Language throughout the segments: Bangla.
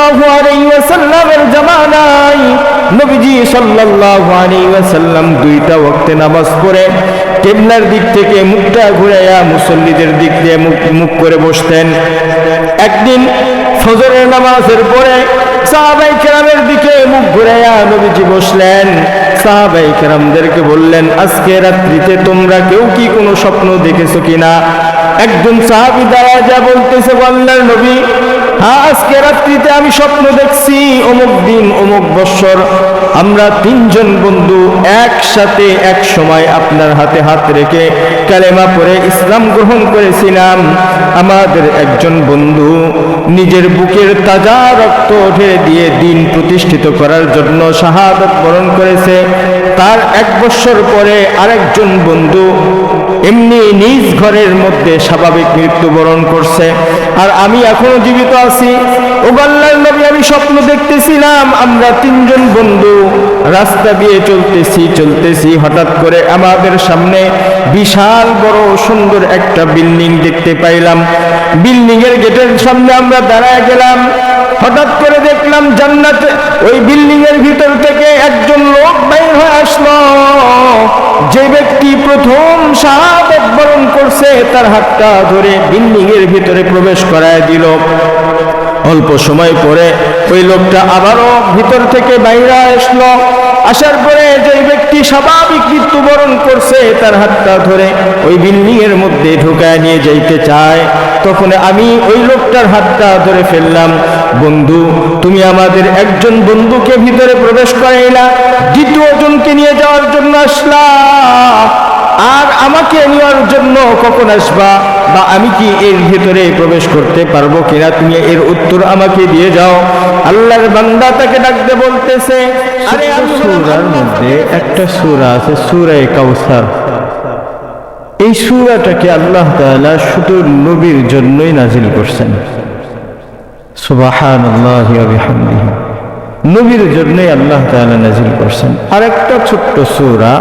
সাল্লাল্লাহু আলাইহি ওয়াসাল্লামের জামানায় নবীজি সাল্লাল্লাহু আলাইহি ওয়াসাল্লাম দুইটা ওয়াক্তে নামাজ পড়ে কিবলার দিক থেকে মুখটা ঘুরাইয়া মুসল্লিদের দিক দিয়ে মুখ করে বসতেন। একদিন ফজরের নামাজের পরে সাহাবায়ে কেরামের দিকে মুখ ঘুরাইয়া নবীজি বসলেন। সাহাবায়ে কেরামদেরকে বললেন, আজকে রাত্রিতে তোমরা কেউ কি কোনো স্বপ্ন দেখেছো কিনা? একজন সাহাবী দাঁড়ায় যা বলতেছে, আল্লাহর নবী, হ্যাঁ, আজকে রাত্রিতে আমি স্বপ্ন দেখছি অমুক দিন অমুক বৎসর আমরা তিনজন বন্ধু একসাথে এক সময় আপনার হাতে হাত রেখে কালেমা পড়ে ইসলাম গ্রহণ করেছিলাম। আমাদের একজন বন্ধু নিজের বুকের তাজা রক্ত ঢেলে দিয়ে দিন প্রতিষ্ঠিত করার জন্য শাহাদাত বরণ করেছে। তার 1 বৎসর পরে আরেকজন বন্ধু এমনি নিজ ঘরের মধ্যে স্বাভাবিক মৃত্যুবরণ করছে, আর আমি এখনো জীবিত আছি। ও আল্লাহর নবী, আমি স্বপ্ন দেখতেছিলাম আমরা তিনজন বন্ধু রাস্তা দিয়ে চলতেছি, হঠাৎ করে আমাদের সামনে বিশাল বড় সুন্দর একটা বিল্ডিং দেখতে পাইলাম। বিল্ডিং এর গেটের সামনে আমরা দাঁড়ায় গেলাম। হঠাৎ করে দেখলাম জান্নাতে ওই বিল্ডিং এর ভিতর থেকে একজন লোক বাইর হয়ে আসলো। যে ব্যক্তি প্রথম শাহাদাত বরণ করছে তার হাতটা ধরে বিল্ডিং এর ভিতরে প্রবেশ করায় দিল। অল্প সময় পরে ওই লোকটা আবারও ভিতর থেকে বাইরে আসলো। আসার পরে যে ব্যক্তি স্বাভাবিক মৃত্যুবরণ করছে তার হাতটা ধরে ওই বিল্ডিং এর মধ্যে ঢুকায় নিয়ে যাইতে চায়। তখন আমি ওই লোকটার হাতটা ধরে ফেললাম, বন্ধু, তুমি আমাদের একজন বন্ধুকে ভিতরে প্রবেশ করাইলা, দ্বিতীয় জনকে নিয়ে যাওয়ার জন্য আসলা, আর আমাকে নেওয়ার জন্য কখন আসবা, বা আমি কি এর ভিতরে প্রবেশ করতে পারবো কিনা, তুমি এর উত্তর আমাকে দিয়ে যাও। আল্লাহর বান্দা তাকে ডাকতে বলতেছে, আরে সূরার মধ্যে একটা সূরা আছে সূরা কাউসার। এই সূরাটাকে আল্লাহ তাআলা শুধু নবীর জন্যই নাজিল করছেন। সুবহানাল্লাহি ওয়া বিহামদিহি, নবীর জন্যই আল্লাহ তাআলা নাজিল করছেন। আরেকটা ছোট্ট সূরা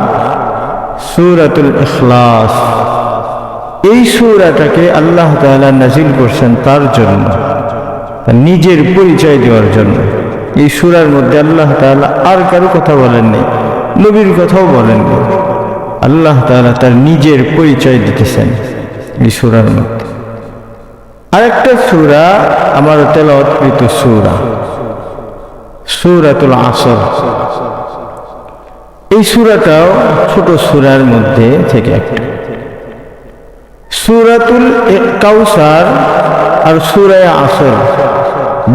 সূরাতুল ইখলাস, এই সূরাটাকে আল্লাহ তাআলা নাজিল করছেন তার জন্য, তার নিজের পরিচয় দেওয়ার জন্য। এই সূরার মধ্যে আল্লাহ তাআলা আর কারো কথা বলেননি, নবীর কথাও বলেননি। আল্লাহ তাআলা তার নিজের পরিচয় দিতেছেন এই সূরার মধ্যে। আরেকটা সূরা আমার তেলাওয়াতকৃত সূরা সূরাতুল আসর। এই সূরাটাও ছোট সূরার মধ্যে থেকে একটা। সূরাতুল কাউসার আর সূরা আসর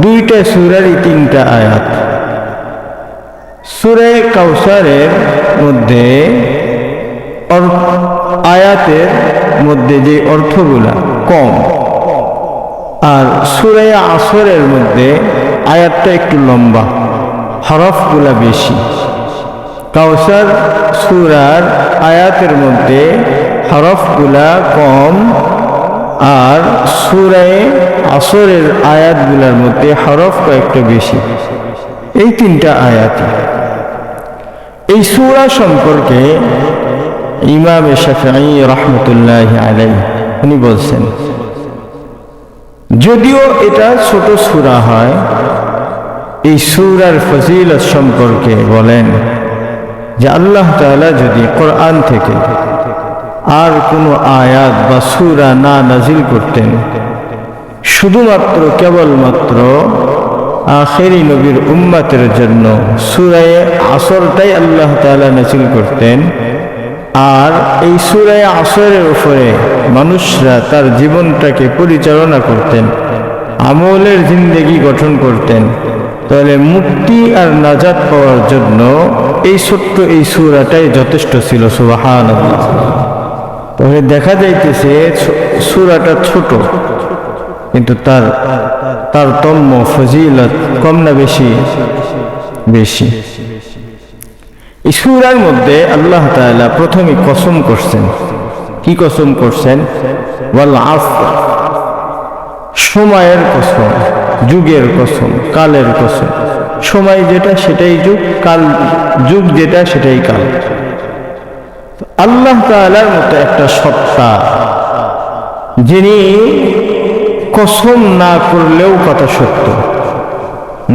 দুইটা সূরারই 3টা আয়াত। সূরা কাউসারের মধ্যে আয়াতের মধ্যে যে অর্থগুলা কম, আর সূরা আসরের মধ্যে আয়াতটা একটু লম্বা, হরফগুলা বেশি। কাউসার সূরার আয়াতের মধ্যে হরফগুলা কম, আর সূরা আসরের আয়াতগুলার মধ্যে হরফ কয়েকটা বেশি। এই 3টা আয়াত। এই সূরা সম্পর্কে ইমাম শাফিঈ রাহমাতুল্লাহি আলাইহি উনি বলছেন, যদিও এটা ছোট সূরা হয়, এই সূরার ফজিলত সম্পর্কে বলেন যে আল্লাহ তাআলা যদি কোরআন থেকে আর কোনো আয়াত বা সূরা না নাজিল করতেন, শুধুমাত্র কেবলমাত্র আখেরি নবীর উম্মতের জন্য সূরা আসরটাই আল্লাহ তাআলা নাজিল করতেন, আর এই সূরা আসরের উপরে মানুষরা তার জীবনটাকে পরিচালনা করতেন, আমলের জিন্দেগি গঠন করতেন, তাহলে মুক্তি আর নাজাত পাওয়ার জন্য এই ছোট্ট এই সূরাটাই যথেষ্ট ছিল। সুবহানাল্লাহ। তবে দেখা যাইতেছে সূরাটা ছোট, কিন্তু তার তারতম্য ফজিলত কম না বেশি? বেশি। এই সূরার মধ্যে আল্লাহ তাআলা প্রথমে কসম করছেন। কি কসম করছেন? ওয়াল আসর, সময়ের কসম, যুগের কসম, কালের কসম। সময় যেটা সেটাই যুগ, কাল যুগ যেটা সেটাই কাল। আল্লাহ তাআলার মতো একটা সত্তা যিনি কসম না করলেও কথা সত্য,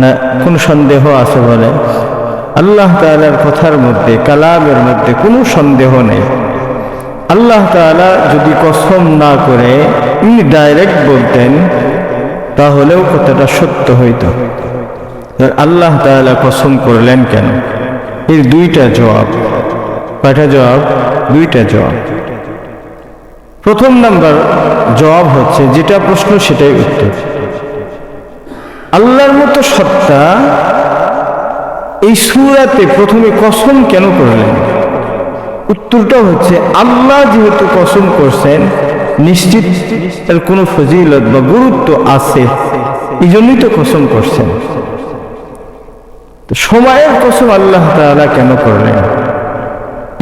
না কোনো সন্দেহ আছে? বলে আল্লাহ তাআলার কথার মধ্যে, কালামের মধ্যে কোনো সন্দেহ নেই। আল্লাহ তাআলা যদি কসম না করে এমনি ডাইরেক্ট বলতেন তাহলেও কথাটা সত্য হইত। আল্লাহ তাআলা কসম করলেন কেন? এর দুইটা জবাব। কয়টা জবাব? দুইটা জবাব। প্রথম নাম্বার জবাব হচ্ছে, যেটা প্রশ্ন সেটাই উত্তর। আল্লাহর মতো সত্তা এই সূরাতে প্রথমে কসম কেন করলেন? উত্তরটা হচ্ছে, আল্লাহ যেহেতু কসম করছেন, নিশ্চিত এর কোনো ফজিলত বা গুরুত্ব আছে, এই জন্যই তো কসম করছেন। সময়ের কসম আল্লাহ তাআলা কেন করলেন?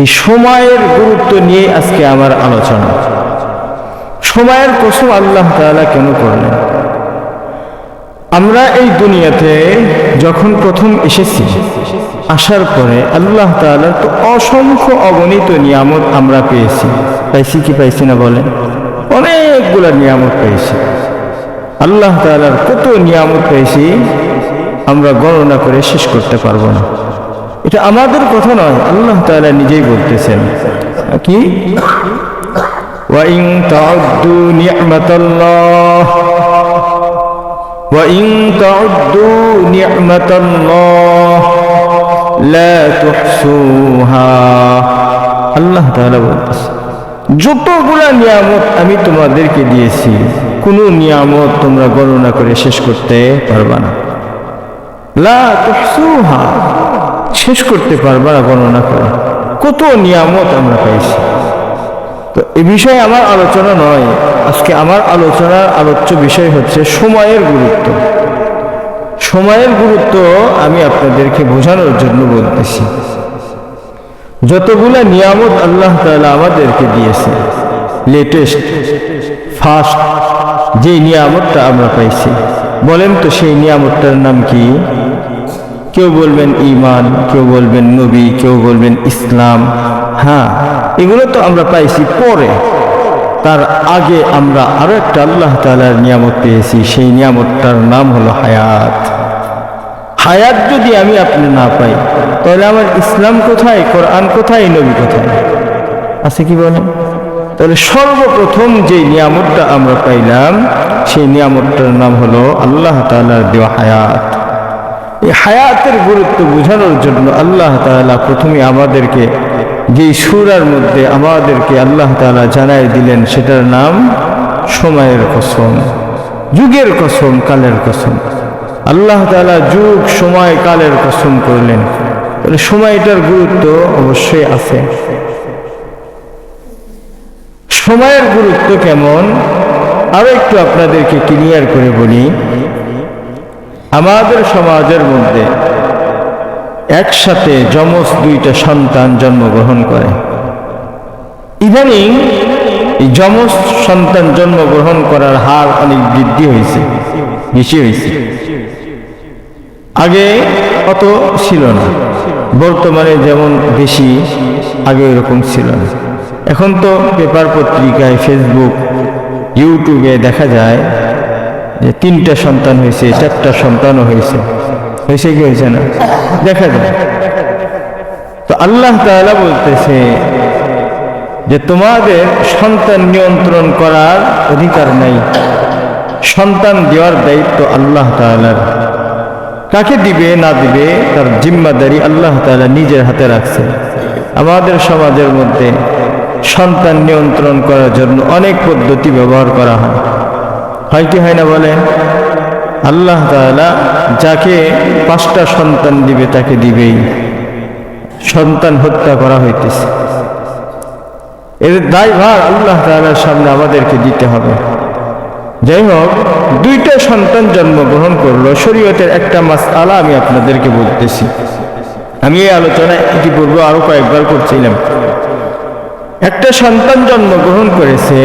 এই সময়ের গুরুত্ব নিয়ে আজকে আমার আলোচনা। সময়ের কসম আল্লাহ তাআলা কেন করলেন? আমরা এই দুনিয়াতে যখন প্রথম এসেছি, আসার পরে আল্লাহ তাআলার তো অসংখ্য অগণিত নিয়ামত আমরা পেয়েছি। পাইছি কি পাইছি না বলেন? অনেকগুলা নিয়ামত পেয়েছি। আল্লাহ তাআলার কত নিয়ামত পেয়েছি আমরা গণনা করে শেষ করতে পারবো না। এটা আমাদের কথা নয়, আল্লাহ তাআলা নিজেই বলতেছেন কি, ওয়া ইন তাউদ্দু নি'মাতাল্লাহ ওয়া ইন তাউদ্দু নি'মাতাল্লাহ লা তুহসুহা। আল্লাহ তাআলা বলতেছেন, যতগুলা নিয়ামত আমি তোমাদেরকে দিয়েছি, কোনো নিয়ামত তোমরা গণনা করে শেষ করতে পারবা না। লা তুহসুহা, শেষ করতে পারবা না গণনা করে। কত নিয়ামত আমরা পাইছি। তো এই বিষয়ে আমার আলোচনা নয়, আজকে আমার আলোচনার আলোচ্য বিষয় হচ্ছে সময়ের গুরুত্ব। সময়ের গুরুত্ব আমি আপনাদেরকে বোঝানোর জন্য বলতেছি। যতগুলা নিয়ামত আল্লাহ তাআলা আমাদেরকে দিয়েছে, লেটেস্ট ফার্স্ট যে নিয়ামতটা আমরা পাইছি, বলেন তো সেই নিয়ামতটার নাম কি? কেউ বলবেন ঈমান, কেউ বলবেন নবী, কেউ বলবেন ইসলাম। হ্যাঁ, এগুলো তো আমরা পাইছি পরে। তার আগে আমরা আরো একটা আল্লাহ তাআলার নিয়ামত পেয়েছি, সেই নিয়ামতটার নাম হলো হায়াত। হায়াত যদি আমি আপনি না পাই, তাহলে আমার ইসলাম কোথায়, কোরআন কোথায়, নবী কোথায়? আছে কি বলেন? তাহলে সর্বপ্রথম যে নিয়ামতটা আমরা পাইলাম, সেই নিয়ামতটার নাম হলো আল্লাহ তাআলার দেওয়া হায়াত। এই হায়াতের গুরুত্ব বোঝানোর জন্য আল্লাহ তাআলা প্রথমে আমাদেরকে যে সূরার মধ্যে আমাদেরকে আল্লাহ তাআলা জানাই দিলেন, সেটার নাম সময়ের কসম, যুগের কসম, কালের কসম। আল্লাহ তাআলা যুগ, সময়, কালের কসম করলেন। তাহলে সময়টার গুরুত্ব অবশ্যই আছে। সময়ের গুরুত্ব কেমন আরো একটু আপনাদেরকে ক্লিয়ার করে বলি। আমাদের সমাজের মধ্যে একসাথে যমজ দুইটা সন্তান জন্মগ্রহণ করে। ইদানিং এই যমজ সন্তান জন্মগ্রহণ করার হার অনেক বৃদ্ধি হয়েছে, বেশি হয়েছে। আগে অত ছিল না, বর্তমানে যেমন বেশি, আগে এরকম ছিল না। এখন তো পেপার পত্রিকায়, ফেসবুক, ইউটিউবে দেখা যায় যে 3টা সন্তান হয়েছে, 4টা সন্তানও হয়েছে। হয়েছে কি হয়েছে না দেখা যায়। তো আল্লাহ তাআলা বলতেছে যে তোমাদের সন্তান নিয়ন্ত্রণ করার অধিকার নাই, সন্তান দেওয়ার দায়িত্ব আল্লাহ তাআলার। কাকে দিবে না দিবে তার জিম্মাদারি আল্লাহ তাআলা নিজের হাতে রাখছে। আমাদের সমাজের মধ্যে সন্তান নিয়ন্ত্রণ করার জন্য অনেক পদ্ধতি ব্যবহার করা হয়, হয় কি হয় না বলেন? আল্লাহ তাআলা যাকে 5টা সন্তান দিবে তাকে দিবেই। সন্তান হত্যা করা হইতেছে, এর দায়ভার আল্লাহ তাআলার সামনে আমাদেরকে দিতে হবে। যাই হোক, 2টা সন্তান জন্মগ্রহণ করলো, শরীয়তের একটা মাসআলা আমি আপনাদেরকে বলতেছি। আমি এই আলোচনা ইতিপূর্বে আরো কয়েকবার করছিলাম। একটা সন্তান জন্মগ্রহণ করেছে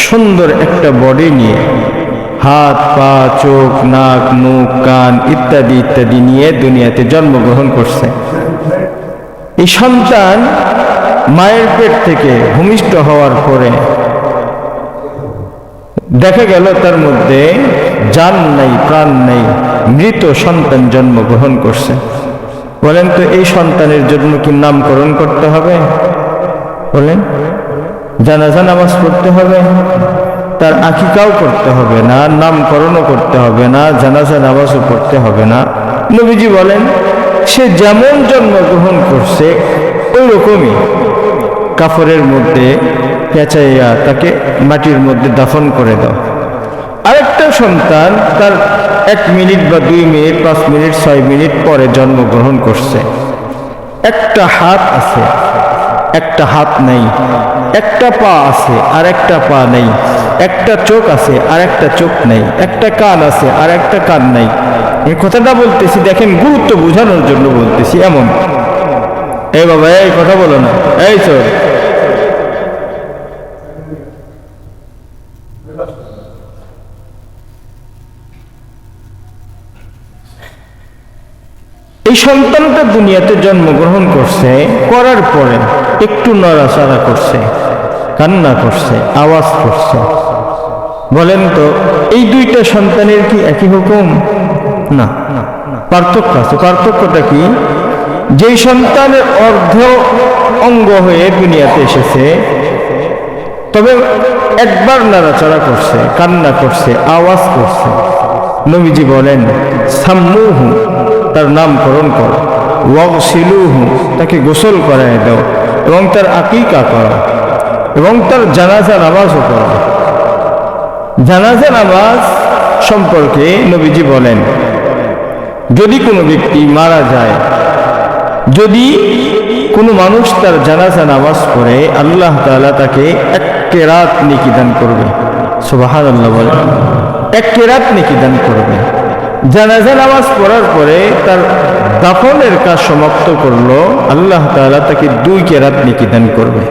সুন্দর একটা বডি নিয়ে, হাত, পা, চোখ, নাক, মুখ, কান ইত্যাদি ইত্যাদি নিয়ে দুনিয়াতে জন্মগ্রহণ করছে। এই সন্তান মায়ের পেট থেকে ভূমিষ্ঠ হওয়ার পরে দেখা গেল তার মধ্যে জান নাই, প্রাণ নাই, মৃত সন্তান জন্মগ্রহণ করছে। বলেন তো এই সন্তানের জন্য কি নামকরণ করতে হবে? বলেন, জানাজা নামাজ পড়তে হবে? তার আকিকাও করতে হবে না, নামকরণও করতে হবে না, জানাজা নামাজও পড়তে হবে না। নবীজি বলেন, সে যেমন জন্মগ্রহণ করছে ওই রকমই কাফনের মধ্যে পেঁচাইয়া তাকে মাটির মধ্যে দাফন করে দাও। আরেকটা সন্তান তার 1 মিনিট বা 2 মিনিট, 5 মিনিট, 6 মিনিট পরে জন্মগ্রহণ করছে। একটা হাত আছে, একটা হাত নেই, একটা পা আছে আর একটা পা নেই, একটা চোখ আছে আর একটা চোখ নেই, একটা কান আছে আর একটা কান নেই। এই কথাটা বলতেছি দেখেন গুরুত্ব বোঝানোর জন্য বলতেছি। এমন এই বাবা এই কথা বলো না, এই চোর। এই সন্তানটা দুনিয়াতে জন্মগ্রহণ করছে, করার পরে একটু নড়াচড়া করছে, কান্না করছে, আওয়াজ করছে। বলেন তো এই দুইটা সন্তানের কি একই হুকুম? না, পার্থক্য আছে। পার্থক্যটা কি? যেই সন্তানের অর্ধ অঙ্গ হয়ে দুনিয়াতে এসেছে, তবে একবার নাড়াচড়া করছে, কান্না করছে, আওয়াজ করছে, নবীজি বলেন সাম্মুহু, তার নামকরণ করো, ওয়াগসিলুহু, তাকে গোসল করায় দাও, এবং তার আকিকা করো, এবং তার জানাজা নামাজও করো। জানাজা নামাজ সম্পর্কে নবীজি বলেন, যদি কোনো ব্যক্তি মারা যায়, যদি কোনো মানুষ তার জানাজা নামাজ পড়ে, আল্লাহ তাআলা তাকে 1 কেরাত নেকি দান করবে। সুবহানাল্লাহ বলেন, 1 কেরাত নেকি দান করবে। জানাজা নামাজ পড়ার পরে তার দাফনের কাজ সমাপ্ত করলো, আল্লাহ তাআলা তাকে 2 কেরাত নেকি দান করবে।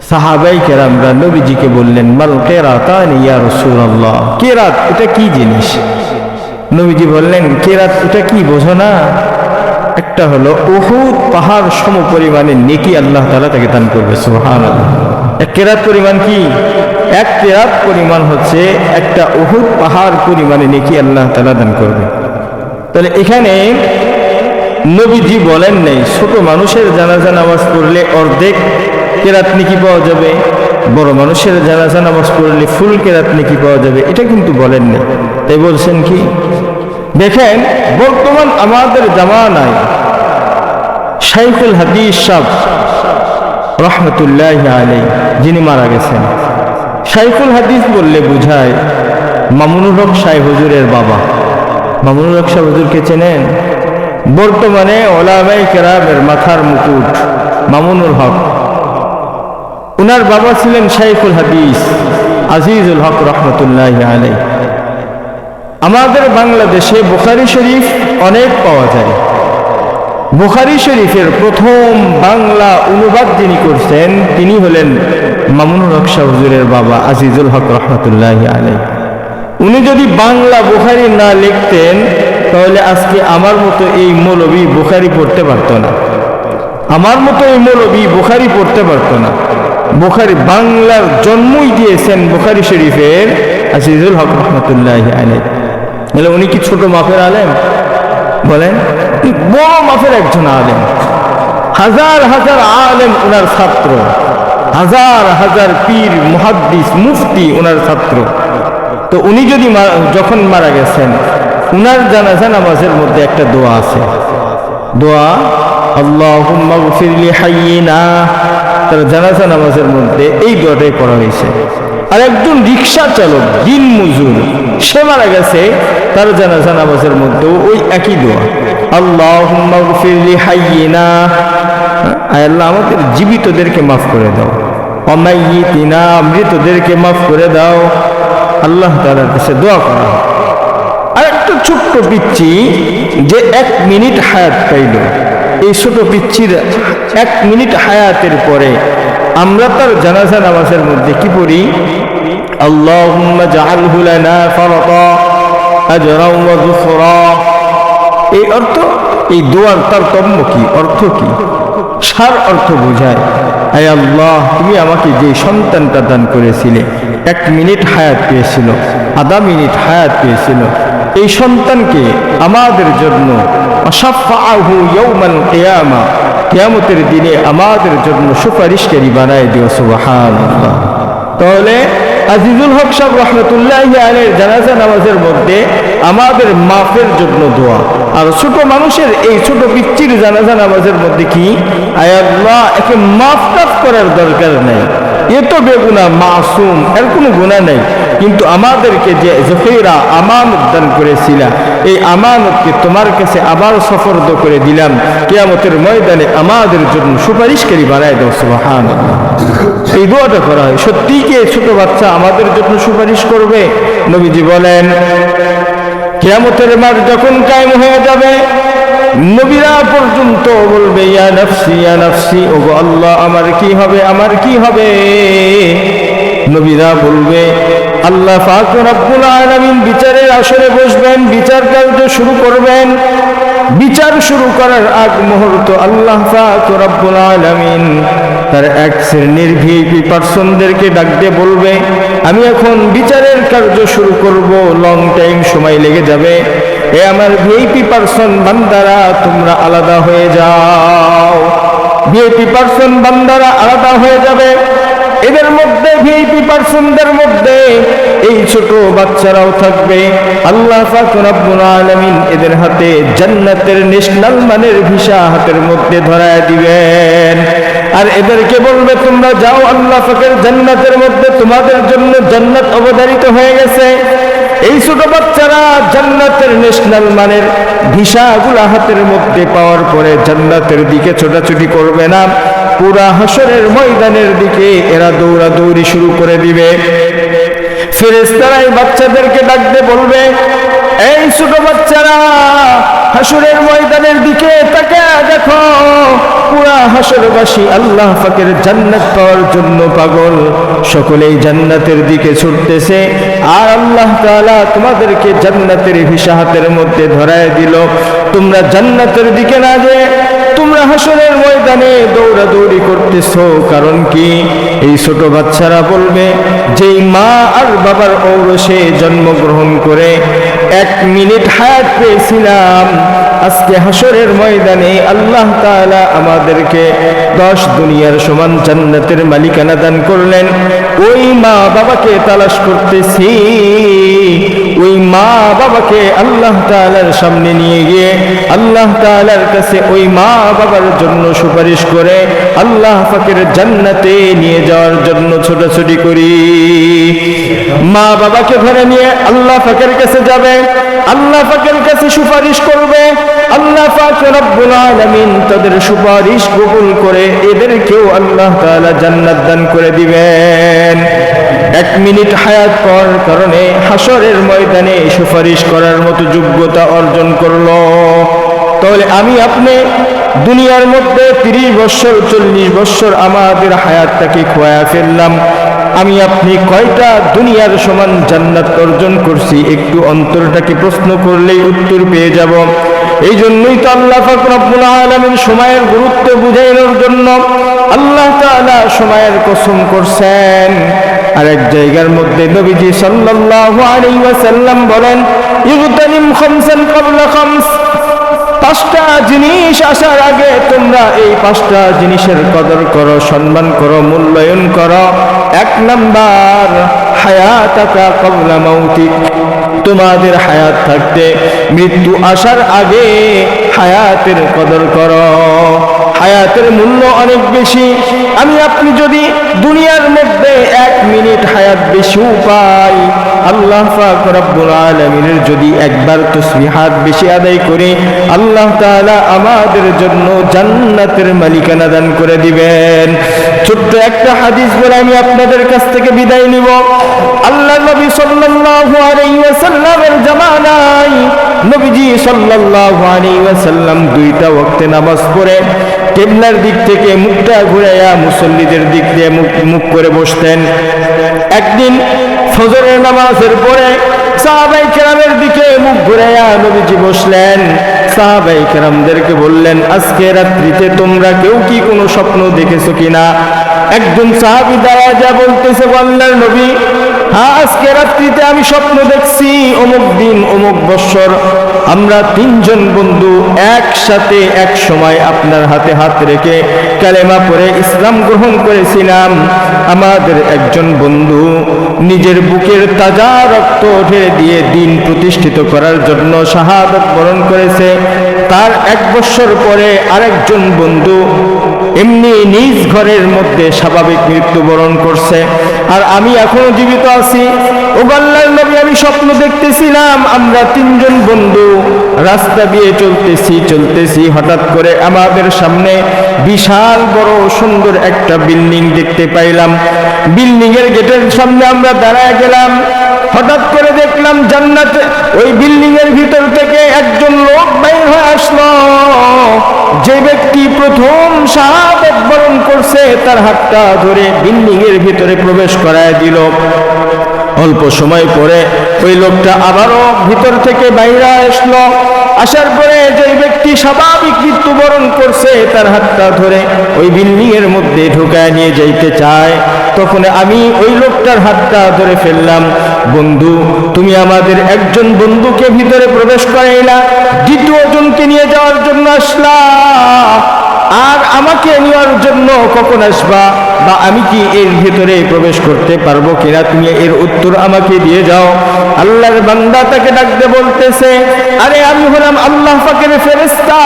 সাহাবাই কেরামরা নবীজিকে বললেন, মাল কেরাতানি ইয়া রাসূলুল্লাহ, কেরাত এটা কি জিনিস? নবীজি বললেন, কেরাত এটা কি বোঝো না? একটা হলো উহুদ পাহাড় সমপরিমাণে নেকি আল্লাহ তাআলা তাকে দান করবে। সুবহানাল্লাহ। 1 কেরাত পরিমাণ কি? 1 কেরাত পরিমাণ হচ্ছে একটা উহুদ পাহাড় পরিমাণে নেকি আল্লাহ তাআলা দান করবে। তাহলে এখানে নবীজি বলেন নাই ছোট মানুষের জানাজা নামাজ পড়লে অর্ধেক কেরাত নেকি পাওয়া যাবে, বড় মানুষের জানাজা নামাজ পড়লে ফুল কেরাত নেকি পাওয়া যাবে, এটা কিন্তু বলেন নাই। তাই বলছেন কি? দেখেন বর্তমান আমাদের জামানায় শাইখুল হাদিস সাহেব রহমতুল্লাহি আলাইহি যিনি মারা গেছেন, শাইখুল হাদিস বললে বুঝায় মামুনুল হক সাহেব হুজুরের বাবা। মামুনুল হক সাহেব হুজুরকে চেনেন? বর্তমানে ওলামায়ে কেরামের মাথার মুকুট মামুনুল হক। উনার বাবা ছিলেন শাইখুল হাদিস আজিজুল হক রহমতুল্লাহি আলাইহি। আমাদের বাংলাদেশে বুখারী শরীফ অনেক পাওয়া যায়। বুখারী শরীফের প্রথম বাংলা অনুবাদ যিনি করছেন তিনি হলেন মামুনুল হক সাহেব হুজুরের বাবা আজিজুল হক রহমতুল্লাহি আলাইহি। উনি যদি বাংলা বুখারী না লিখতেন তাহলে আজকে আমার মতো এই মৌলবী বুখারী পড়তে পারতো না, আমার মতো এই মৌলবী বুখারী পড়তে পারতো না। বুখারী বাংলার জন্মই দিয়েছেন বুখারী শরীফের আজিজুল হক রহমতুল্লাহি আলাইহি। বলে উনি কি ছোট মাপের আলেম? বলেন, বড় মাপের একজন আলেম। হাজার হাজার আলেম উনার ছাত্র, হাজার হাজার পীর মুহাদ্দিস মুফতি উনার ছাত্র। তো উনি যদি যখন মারা গেছেন, উনার জানাজা নামাজের মধ্যে একটা দোয়া আছে, দোয়া আল্লাহুম্মা গফির লি হাইয়িনা। তার জানাজা নামাজের মধ্যে এই দোয়াটাই পড়া হয়েছে। আর একজন রিক্সা চালক দিন মজুর, সে মারা গেছে, তার জানাজা নামাজের মধ্যেও ওই একই দোয়া আল্লাহুম্মা গফির লি হাইয়িনা, আয় আল্লাহ আমাদের জীবিতদেরকে মাফ করে দাও, অমাইয়িতিনা মৃতদেরকে মাফ করে দাও। আল্লাহ তাআলার কাছে দোয়া করা। আর একটা ছোট্ট পিচ্চি যে 1 মিনিট হায়াত পাইল, এই ছোট পিচ্চির 1 মিনিট হায়াতের পরে আমরা তার জানাজা নামাজের মধ্যে কি পড়ি? আল্লাহুম্মা জাআলহু লানা ফারাতা আজরান ওয়া যুফরা। এই অর্থ, এই দোয়ার তারতম্য কি, অর্থ কি? সার অর্থ বোঝায়। আয় আল্লাহ, তুমি আমাকে যে সন্তানটা দান করেছিলে, 1 মিনিট হায়াত পেয়েছিল, আধা মিনিট হায়াত পেয়েছিল, এই সন্তানকে আমাদের জন্য আশাফাআহু ইয়াউমাল কিয়ামা, কিয়ামতের দিনে আমাদের জন্য সুপারিশকারী বানায় দিও। সুবহানাল্লাহ। তাহলে আজিজুল হক সাহেব রহমতুল্লাহি আলাইহির জানাজা নামাজের মধ্যে আমাদের মাফের জন্য দোয়া, আর ছোট মানুষের এই ছোট পিচ্চির জানাজা নামাজের মধ্যে কি, আয় আল্লাহ একে মাফ টাফ করার দরকার নাই, এ তো বেগুনা মাসুম, এর কোনো গুনাহ নেই, কিন্তু আমাদেরকে যে জফিরা আমানত দান করেছিলা, এই আমানতকে তোমার কাছে আবার সফরদ করে দিলাম, কিয়ামতের ময়দানে আমাদের জন্য সুপারিশকারী বানায় দাও। সুবহানাল্লাহ। এই দোয়াটা করা হয়। সত্যি কি ছোট বাচ্চা আমাদের জন্য সুপারিশ করবে? নবীজি বলেন, কিয়ামতের মাঠ যখন কায়েম হয়ে যাবে, নবীরা পর্যন্ত বলবে, ইয়া নাফসি ইয়া নাফসি, ওগো আল্লাহ আমার কি হবে, আমার কি হবে? নবীরা বলবে, আল্লাহ পাক রব্বুল আলামিন বিচারের আসরে বসবেন, বিচার কার্য শুরু করবেন। বিচার শুরু করার আগ মুহূর্ত আল্লাহ পাক রব্বুল আলামিন তার এক শ্রেণীর ভিআইপি পার্সনদেরকে ডাক দিয়ে বলবে, আমি এখন বিচারের কার্য শুরু করব, লং টাইম সময় লেগে যাবে, এ আমার ভিআইপি পার্সন বান্দারা তোমরা আলাদা হয়ে যাও। ভিআইপি পার্সন বান্দারা আলাদা হয়ে যাবে। এদের মধ্যে ভিআইপি পার্সনদের মধ্যে এই ছোট বাচ্চারাও থাকবে। আল্লাহ পাক রব্বুল আলামিন এদের হাতে জান্নাতের ন্যাশনাল মানের ভিসা হাতের মধ্যে ধরায় দিবেন, আর এদেরকে বলবে, তোমরা যাও, আল্লাহ পাকের জান্নাতের মধ্যে তোমাদের জন্য জান্নাত অবধারিত হয়ে গেছে। এই ছোট বাচ্চারা জান্নাতের ন্যাশনাল মানের ভিসাগুলা হাতের মধ্যে পাওয়ার পরে জান্নাতের দিকে ছোটাছুটি করবে না, পুরা হাসরের ময়দানের দিকে এরা দৌড়াদৌড়ি শুরু করে দিবে। ফেরেশতারা এই বাচ্চাদেরকে ডাকতে বলবে, এই ছোট বাচ্চারা হাসরের ময়দানের দিকে তাকিয়ে দেখো, পুরা হাসরবাসী আল্লাহ পাকের জান্নাত পাওয়ার জন্য পাগল, সকলেই জান্নাতের দিকে ছুটতেছে, আর আল্লাহ তাআলা তোমাদেরকে জান্নাতের ভিসা হাতের মধ্যে ধরায় দিল। তোমরা জান্নাতের দিকে না যেয়ে তোমরা হাসরের ময়দানে দৌড়াদৌড়ি করতেছো, কারণ কি? এই ছোট বাচ্চারা বলবে, যেই মা আর বাবার ঔরসে জন্মগ্রহণ করে 1 মিনিট হায়াত পেয়েছিলাম, আজকে হাসরের ময়দানে আল্লাহ তাআলা আমাদেরকে 10 দুনিয়ার সমান জান্নাতের মালিকানা দান করলেন। ওই মা বাবাকে তালাশ করতেছি, ওই মা বাবাকে আল্লাহ তাআলার সামনে নিয়ে গিয়ে আল্লাহ তাআলার কাছে ওই মা বাবার জন্য সুপারিশ করে আল্লাহ পাকের জান্নাতে নিয়ে যাওয়ার জন্য ছোটাছুটি করি। মা বাবাকে ধরে নিয়ে আল্লাহ পাকের কাছে যাবে, আল্লাহ পাকের কাছে সুপারিশ করবে, আল্লাহ পাক রব্বুল আলামিন তাদের সুপারিশ কবুল করে এদেরকেও আল্লাহ তাআলা জান্নাত দান করে দিবেন। 1 মিনিট হায়াত পাওয়ার কারণে হাসরের ময়দানে সুপারিশ করার মতো যোগ্যতা অর্জন করলো। তাহলে আমি আপনি দুনিয়ার মধ্যে 30 বছর 40 বছর আমাদের হায়াতটাকে খোয়া ফেললাম, আমি আপনি কয়টা দুনিয়ার সমান জান্নাত অর্জন করছি? একটু অন্তরটাকে প্রশ্ন করলেই উত্তর পেয়ে যাব। এই জন্যই তো আল্লাহ পাক রব্বুল আলামিন সময়ের গুরুত্ব বুঝানোর জন্য আল্লাহ তাআলা সময়ের কসম করছেন। আর এক জায়গার মধ্যে নবীজি সাল্লাল্লাহু আলাইহি ওয়াসাল্লাম বলেন, ইগতানিম খামসান ক্বাবলা খামস, 5টা জিনিস আসার আগে তোমরা এই 5টা জিনিসের কদর করো, সম্মান করো, মূল্যায়ন করো। 1 নাম্বার, হায়াতাকা ক্বাবলা মাউতিক, তোমাদের হায়াত থাকতে মৃত্যু আসার আগে হায়াতের কদর করো। হায়াতের মূল্য অনেক বেশি। আমি আপনি যদি দুনিয়ার মধ্যে 1 মিনিট হায়াত বেশিও পাই, আল্লাহ পাক রব্বুল আলামিনের যদি একবার তাসবিহাত বেশি আদায় করি, আল্লাহ তাআলা আমাদের জন্য জান্নাতের মালিকানা দান করে দিবেন। ছোট্ট একটা হাদিস বলে আমি আপনাদের কাছ থেকে বিদায় নিব। আল্লাহ নবী সাল্লাল্লাহু আলাইহি ওয়াসাল্লামের জামানায় নবীজি সাল্লাল্লাহু আলাইহি ওয়াসাল্লাম 2টা ওয়াক্তে নামাজ পড়ে কিবলার দিক থেকে মুখটা ঘুরাইয়া মুসল্লিদের দিক দিয়ে মুখ করে বসতেন। একদিন ফজরের নামাজের পরে সাহাবায়ে কেরামের দিকে মুখ ঘুরাইয়া নবীজি বসলেন। সাহাবায়ে কেরামদেরকে বললেন, আজকে রাত্রিতে তোমরা কেউ কি কোনো স্বপ্ন দেখেছো কিনা? একজন সাহাবী দাঁড়ায় যা বলতেছে, আল্লাহর নবী, হ্যাঁ, আজকে রাত্রিতে আমি স্বপ্ন দেখছি অমুক দিন অমুক বৎসর আমরা তিনজন বন্ধু একসাথে এক সময় আপনার হাতে হাত রেখে কালেমা পড়ে ইসলাম গ্রহণ করেছিলাম। আমাদের একজন বন্ধু নিজের বুকের তাজা রক্ত ঢেলে দিয়ে দিন প্রতিষ্ঠিত করার জন্য শাহাদাত বরণ করেছে। তার 1 বৎসর পরে আরেকজন বন্ধু এমনি নিজ ঘরের মধ্যে স্বাভাবিক মৃত্যুবরণ করছে, আর আমি এখনো জীবিত আছি। ও আল্লাহর নবী, আমি স্বপ্ন দেখতেছিলাম আমরা তিনজন বন্ধু রাস্তা দিয়ে চলতেছি, হঠাৎ করে আমাদের সামনে বিশাল বড় সুন্দর একটা বিল্ডিং দেখতে পাইলাম। বিল্ডিং এর গেটের সামনে আমরা দাঁড়ায় গেলাম। হঠাৎ করে দেখলাম জান্নাতে ওই বিল্ডিং এর ভিতর থেকে একজন লোক বাইর হয়ে আসলো। যে ব্যক্তি প্রথম শাহাদাত বরণ করছে তার হাতটা ধরে বিল্ডিং এর ভিতরে প্রবেশ করায় দিল। অল্প সময় পরে ওই লোকটা আবারও ভিতর থেকে বাইরে আসলো। আসার পরে যে ব্যক্তি স্বাভাবিক মৃত্যুবরণ করছে তার হাতটা ধরে ওই বিল্ডিং এর মধ্যে ঢুকায় নিয়ে যাইতে চায়। তখন আমি ওই লোকটার হাতটা ধরে ফেললাম, বন্ধু, তুমি আমাদের একজন বন্ধুকে ভিতরে প্রবেশ করাইলা, দ্বিতীয় জনকে নিয়ে যাওয়ার জন্য আসলা, আর আমাকে নেওয়ার জন্য কখন আসবা, বা আমি কি এর ভিতরে প্রবেশ করতে পারবো কিনা, তুমি এর উত্তর আমাকে দিয়ে যাও। আল্লাহর বান্দা তাকে ডাকতে বলতেছে, আরে আমি হলাম আল্লাহ পাকের ফেরেশতা,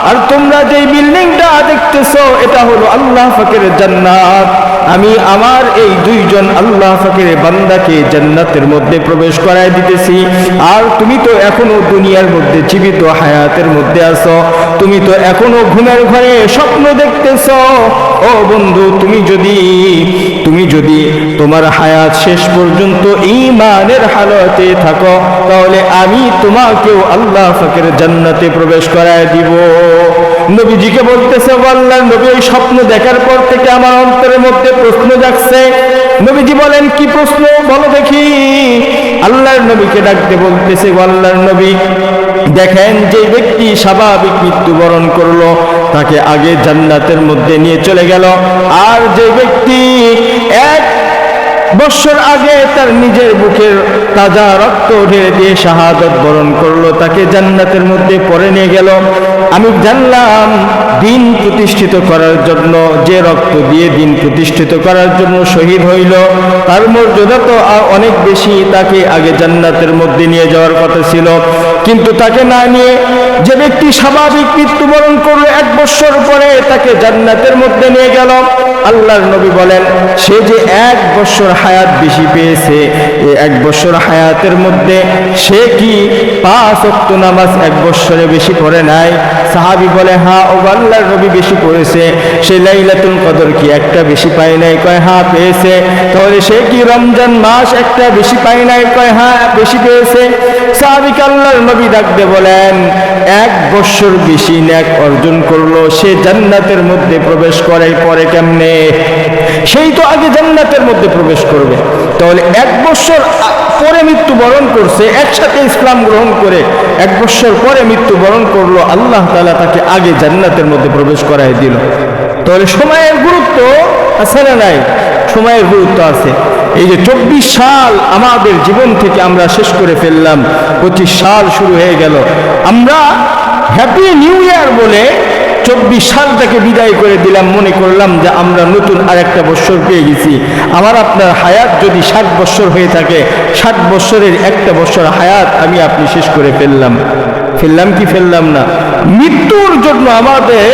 আর তোমরা যে বিল্ডিংটা দেখতেছো এটা হলো আল্লাহ পাকের জান্নাত। আমি আমার এই 2 জন আল্লাহ পাকের বান্দাকে জান্নাতের মধ্যে প্রবেশ করায় দিতেছি, আর তুমি তো এখনো দুনিয়ার মধ্যে জীবিত হায়াতের মধ্যে আছো, তুমি তো এখনো ঘুমের ঘরে স্বপ্ন দেখতেছো। ও বন্ধু, তুমি যদি তোমার হায়াত শেষ পর্যন্ত ঈমানের হালতে থাকো, তাহলে আমি তোমাকেও আল্লাহ পাকের জান্নাতে প্রবেশ করায় দিব। নবীজিকে বলতেছে, আল্লাহর নবী, ওই স্বপ্ন দেখার পর থেকে আমার অন্তরের মধ্যে প্রশ্ন জাগছে। নবীজি বলেন, কি প্রশ্ন বলো দেখি। আল্লাহর নবীকে ডাকতে বলতেছে, আল্লাহর নবী, দেখেন যে ব্যক্তি স্বাভাবিক মৃত্যুবরণ করলো তাকে আগে জান্নাতের মধ্যে নিয়ে চলে গেল, আর যে ব্যক্তি 1 বৎসর আগে তার নিজের বুকের তাজা রক্ত ঢেলে দিয়ে শাহাদাত বরণ করলো তাকে জান্নাতের মধ্যে পরে নিয়ে গেল। আমি জানলাম দিন প্রতিষ্ঠিত করার জন্য যে রক্ত দিয়ে দিন প্রতিষ্ঠিত করার জন্য শহীদ হইল তার মর্যাদা তো অনেক বেশি, তাকে আগে জান্নাতের মধ্যে নিয়ে যাওয়ার কথা ছিল, কিন্তু তাকে না নিয়ে যে ব্যক্তি স্বাভাবিক মৃত্যুবরণ করলো 1 বৎসর পরে তাকে জান্নাতের মধ্যে নিয়ে গেল। আল্লাহর নবী বলেন, সে যে 1 বৎসর হায়াত বেশি পেয়েছে, এই 1 বৎসর হায়াতের মধ্যে সে কি 5 ওয়াক্ত নামাজ 1 বৎসরে বেশি পড়ে নাই? সাহাবী বলে, হ্যাঁ ও আল্লাহর নবী, বেশি পড়েছে। সে লাইলাতুল কদর কি একটা বেশি পায় নাই? কয় হ্যাঁ পেয়েছে। তাহলে সে কি রমজান মাস একটা বেশি পায় নাই? কয় হ্যাঁ বেশি পেয়েছে। সাহাবীকে আল্লাহর নবী ডাকতে বলেন, 1 বৎসর বেশি নেক অর্জন করলো, সে জান্নাতের মধ্যে প্রবেশ করে পরে কেমনে? সেই তো আগে জান্নাতের মধ্যে প্রবেশ করবে। তাহলে 1 বৎসর পরে মৃত্যুবরণ করছে, একসাথে ইসলাম গ্রহণ করে 1 বৎসর পরে মৃত্যুবরণ করলো, আল্লাহ তাআলা তাকে আগে জান্নাতের মধ্যে প্রবেশ করায় দিল। তাহলে সময়ের গুরুত্ব আছে না নাই? সময়ের গুরুত্ব আছে। এই যে 24 সাল আমাদের জীবন থেকে আমরা শেষ করে ফেললাম, 25 সাল শুরু হয়ে গেল, আমরা হ্যাপি নিউ ইয়ার বলে 24 সালটাকে বিদায় করে দিলাম, মনে করলাম যে আমরা নতুন আরেকটা বৎসর পেয়ে গেছি। আমার আপনার হায়াত যদি 60 বৎসর হয়ে থাকে, 60 বৎসরের একটা বৎসর হায়াত আমি আপনি শেষ করে ফেললাম কি ফেললাম না? মৃত্যুর জন্য আমাদের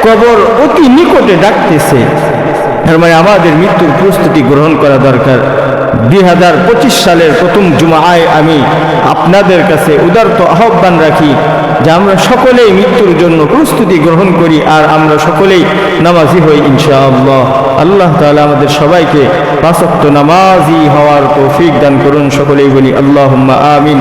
কবর অতি নিকটে ডাকতেছে, তার মানে আমাদের মৃত্যুর প্রস্তুতি গ্রহণ করা দরকার। 2025 সালের প্রথম জুমায় আমি আপনাদের কাছে উদারত আহ্বান রাখি যে আমরা সকলেই মৃত্যুর জন্য প্রস্তুতি গ্রহণ করি, আর আমরা সকলেই নামাজি হই ইনশাআল্লাহ। আল্লাহ তাআলা আমাদের সবাইকে 5 ওয়াক্ত নামাজি হওয়ার তৌফিক দান করুন। সকলেই বলি আল্লাহুম্মা আমিন।